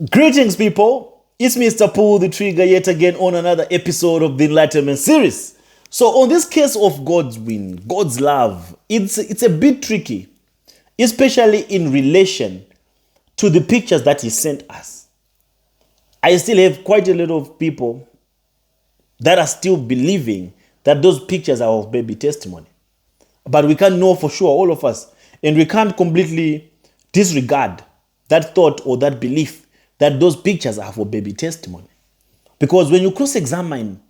Greetings, people. It's Mr. Pull the Trigger yet again on another episode of the Enlightenment series. So, on this case of God's love, it's a bit tricky, especially in relation to the pictures that He sent us. I still have quite a lot of people that are still believing that those pictures are of baby testimony. But we can't know for sure, all of us, and we can't completely disregard that thought or that belief that those pictures are for baby testimony. Because when you cross-examine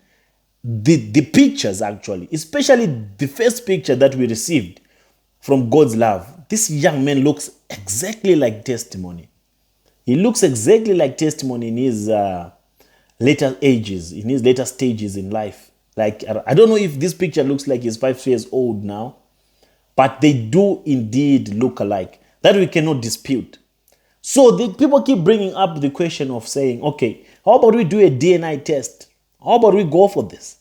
the pictures, actually, especially the first picture that we received from God's love, this young man looks exactly like testimony. He looks exactly like testimony in his later ages, in his later stages in life. Like, I don't know if this picture looks like he's 5 years old now, but they do indeed look alike. That we cannot dispute. So the people keep bringing up the question of saying, okay, how about we do a D.N.A test? How about we go for this?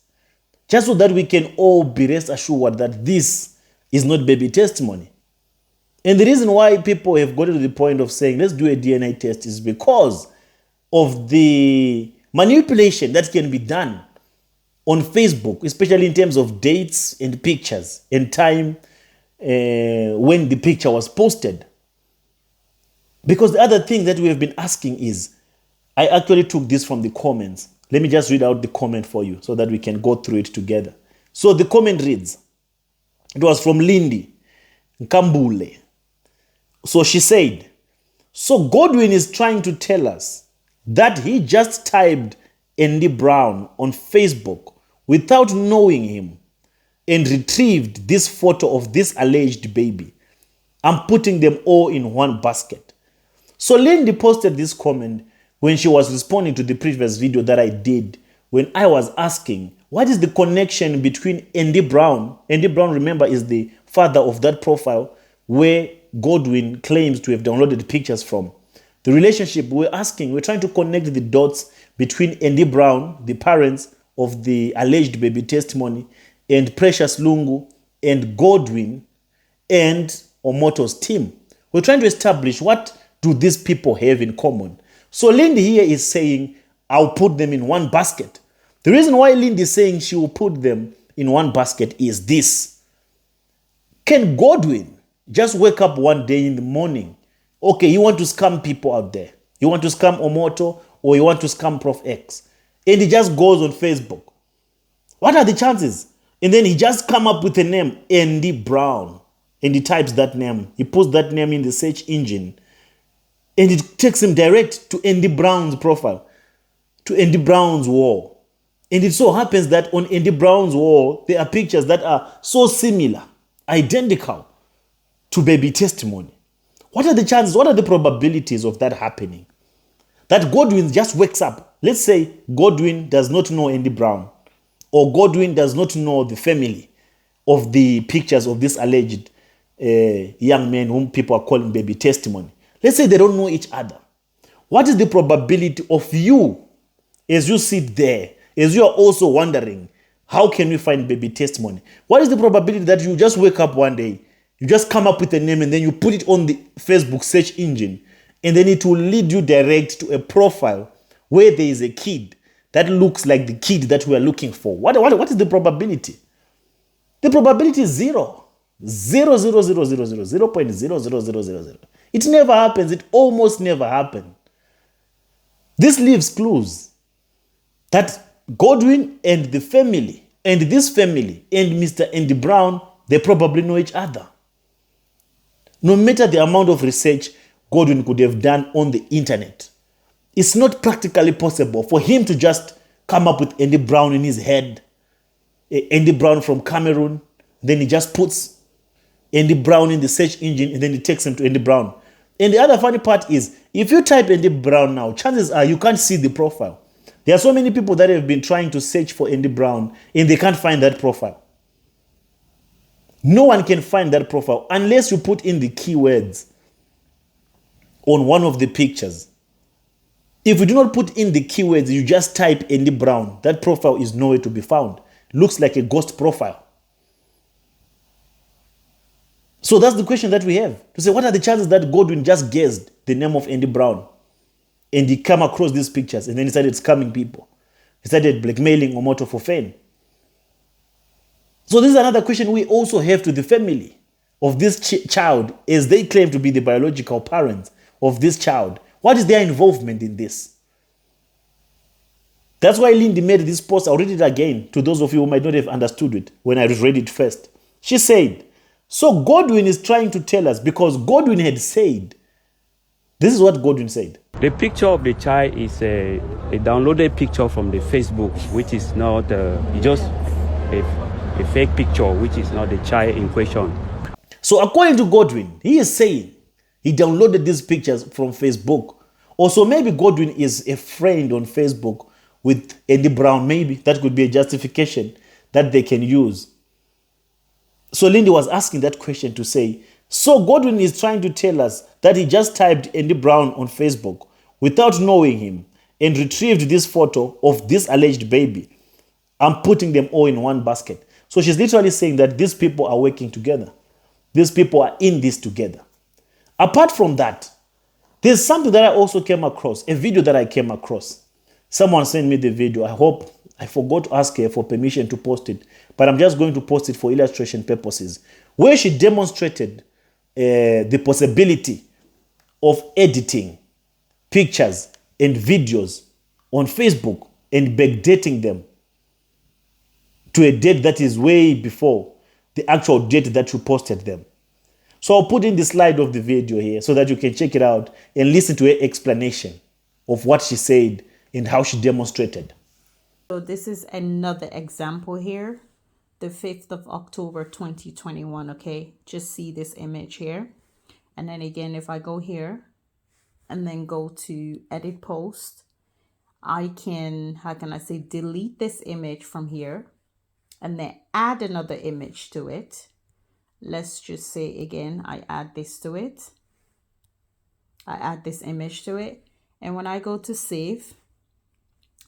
Just so that we can all be rest assured that this is not baby testimony. And the reason why people have gotten to the point of saying, let's do a D.N.A test is because of the manipulation that can be done on Facebook, especially in terms of dates and pictures and time when the picture was posted. Because the other thing that we have been asking is, I actually took this from the comments. Let me just read out the comment for you so that we can go through it together. So the comment reads, it was from Lindy Nkambule. So she said, so Godwin is trying to tell us that he just typed Andy Brown on Facebook without knowing him and retrieved this photo of this alleged baby. I'm putting them all in one basket. So Lindy posted this comment when she was responding to the previous video that I did when I was asking, what is the connection between Andy Brown? Andy Brown, remember, is the father of that profile where Godwin claims to have downloaded pictures from. The relationship we're trying to connect the dots between Andy Brown, the parents of the alleged baby testimony, and Precious Lungu, and Godwin, and Omoto's team. We're trying to establish what do these people have in common. So Lindy here is saying, I'll put them in one basket. The reason why Lindy is saying she will put them in one basket is this. Can Godwin just wake up one day in the morning? Okay, you want to scam people out there. You want to scam Omoto or you want to scam Prof X. And he just goes on Facebook. What are the chances? And then he just come up with a name, Andy Brown. And he types that name. He puts that name in the search engine. And it takes him direct to Andy Brown's profile, to Andy Brown's wall. And it so happens that on Andy Brown's wall, there are pictures that are so similar, identical to baby testimony. What are the chances? What are the probabilities of that happening? That Godwin just wakes up. Let's say Godwin does not know Andy Brown, or Godwin does not know the family of the pictures of this alleged young man whom people are calling baby testimony. Let's say they don't know each other. What is the probability of you, as you sit there, as you are also wondering, how can we find baby testimony? What is the probability that you just wake up one day, you just come up with a name and then you put it on the Facebook search engine, and then it will lead you direct to a profile where there is a kid that looks like the kid that we are looking for? What is the probability? The probability is zero. 0.00000. It never happens. It almost never happens. This leaves clues that Godwin and the family, and this family, and Mr. Andy Brown, they probably know each other. No matter the amount of research Godwin could have done on the internet, it's not practically possible for him to just come up with Andy Brown in his head. Andy Brown from Cameroon, then he just puts Andy Brown in the search engine, and then it takes him to Andy Brown. And the other funny part is, if you type Andy Brown now, chances are you can't see the profile. There are so many people that have been trying to search for Andy Brown, and they can't find that profile. No one can find that profile unless you put in the keywords on one of the pictures. If you do not put in the keywords, you just type Andy Brown, that profile is nowhere to be found. Looks like a ghost profile. So that's the question that we have. To say, what are the chances that Godwin just guessed the name of Andy Brown? And he came across these pictures and then he started scamming people. He started blackmailing Omoto for fame. So this is another question we also have to the family of this child, as they claim to be the biological parents of this child. What is their involvement in this? That's why Lindy made this post. I'll read it again to those of you who might not have understood it when I read it first. She said, so Godwin is trying to tell us, because Godwin had said, this is what Godwin said. The picture of the child is a downloaded picture from the Facebook, which is not just a fake picture, which is not the child in question. So according to Godwin, he is saying he downloaded these pictures from Facebook. Also, maybe Godwin is a friend on Facebook with Andy Brown. Maybe that could be a justification that they can use. So Lindy was asking that question to say, so Godwin is trying to tell us that he just typed Andy Brown on Facebook without knowing him and retrieved this photo of this alleged baby. I'm putting them all in one basket. So she's literally saying that these people are working together. These people are in this together. Apart from that, there's something that I also came across, a video that I came across. Someone sent me the video. I forgot to ask her for permission to post it, but I'm just going to post it for illustration purposes, where she demonstrated the possibility of editing pictures and videos on Facebook and backdating them to a date that is way before the actual date that you posted them. So I'll put in the slide of the video here so that you can check it out and listen to her explanation of what she said and how she demonstrated. So this is another example here, the 5th of October 2021. Okay, just see this image here, and then again, if I go here and then go to edit post, I can, how can I say, delete this image from here and then add another image to it. Let's just say again, I add this to it. I add this image to it, and when I go to save,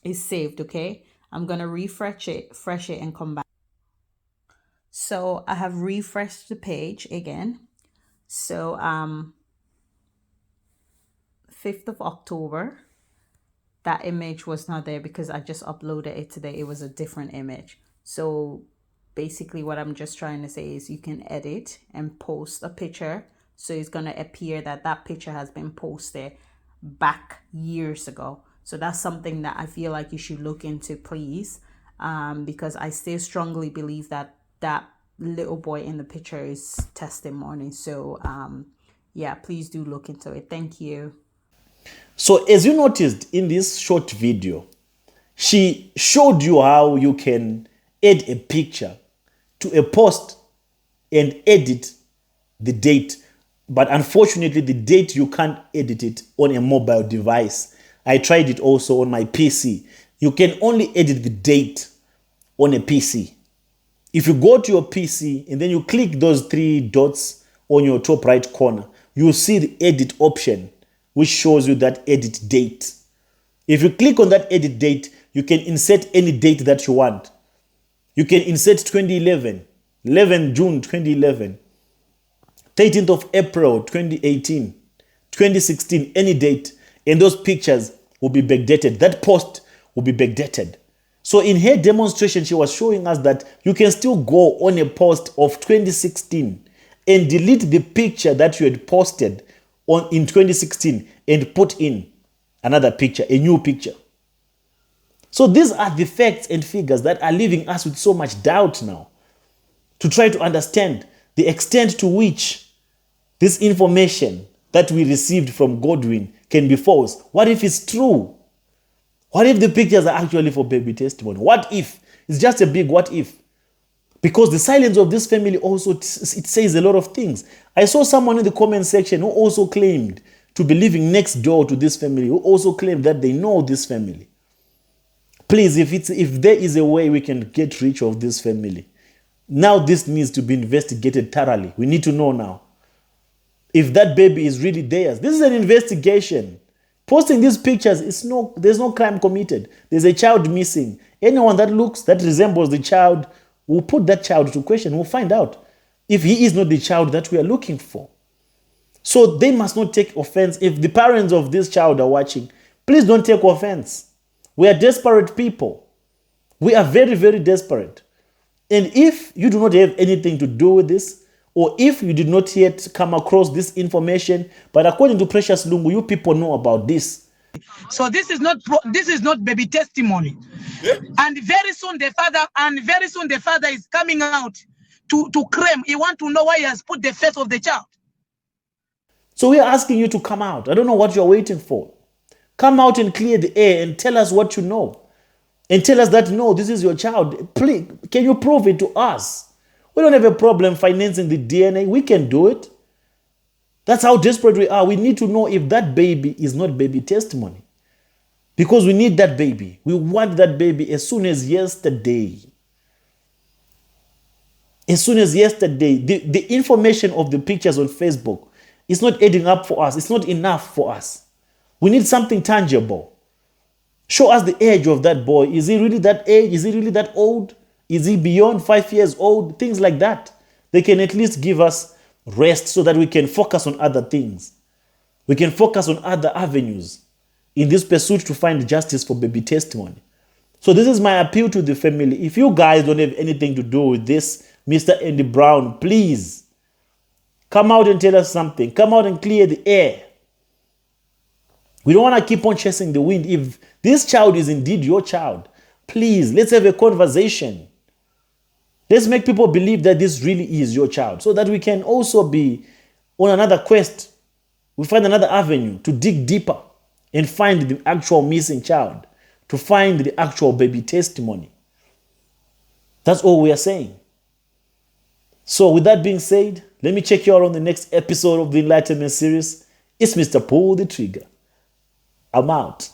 it's saved. Okay, I'm gonna refresh it and come back. So I have refreshed the page again. So 5th of October, that image was not there because I just uploaded it today. It was a different image. So basically what I'm just trying to say is you can edit and post a picture. So it's going to appear that that picture has been posted back years ago. So that's something that I feel like you should look into, please. Because I still strongly believe that that little boy in the picture is testimony. So yeah, please do look into it. Thank you. So as you noticed in this short video, she showed you how you can add a picture to a post and edit the date. But unfortunately, the date, you can't edit it on a mobile device. I tried it also on my PC. You can only edit the date on a PC. If you go to your PC and then you click those three dots on your top right corner, you'll see the edit option, which shows you that edit date. If you click on that edit date, you can insert any date that you want. You can insert 2011, 11 June 2011, 13th of April 2018, 2016, any date, and those pictures will be backdated. That post will be backdated. So in her demonstration, she was showing us that you can still go on a post of 2016 and delete the picture that you had posted in 2016 and put in another picture, a new picture. So these are the facts and figures that are leaving us with so much doubt now, to try to understand the extent to which this information that we received from Godwin can be false. What if it's true? What if the pictures are actually for baby testimony? What if? It's just a big what if. Because the silence of this family also, it says a lot of things. I saw someone in the comment section who also claimed to be living next door to this family, who also claimed that they know this family. Please, if there is a way we can get rid of this family, now this needs to be investigated thoroughly. We need to know now if that baby is really theirs. This is an investigation. Posting these pictures, there's no crime committed. There's a child missing. Anyone that resembles the child, will put that child to question. We'll find out if he is not the child that we are looking for. So they must not take offense. If the parents of this child are watching, Please don't take offense. We are desperate people. We are very, very desperate. And if you do not have anything to do with this, or if you did not yet come across this information, but according to Precious Lungu, you people know about this. So this is not baby testimony. And very soon the father is coming out to claim. He want to know why he has put the face of the child. So we are asking you to come out. I don't know what you're waiting for. Come out and clear the air and tell us what you know. And tell us that, no, this is your child. Please, can you prove it to us? We don't have a problem financing the DNA. We can do it. That's how desperate we are. We need to know if that baby is not baby testimony. Because we need that baby. We want that baby as soon as yesterday. As soon as yesterday. The information of the pictures on Facebook is not adding up for us. It's not enough for us. We need something tangible. Show us the age of that boy. Is he really that age? Is he really that old? Is he beyond 5 years old? Things like that. They can at least give us rest so that we can focus on other things. We can focus on other avenues in this pursuit to find justice for baby testimony. So this is my appeal to the family. If you guys don't have anything to do with this, Mr. Andy Brown, please come out and tell us something. Come out and clear the air. We don't want to keep on chasing the wind. If this child is indeed your child, please, let's have a conversation. Let's make people believe that this really is your child so that we can also be on another quest. We find another avenue to dig deeper and find the actual missing child, to find the actual baby testimony. That's all we are saying. So with that being said, let me check you out on the next episode of the Enlightenment series. It's Mr. Pull the Trigger. I'm out.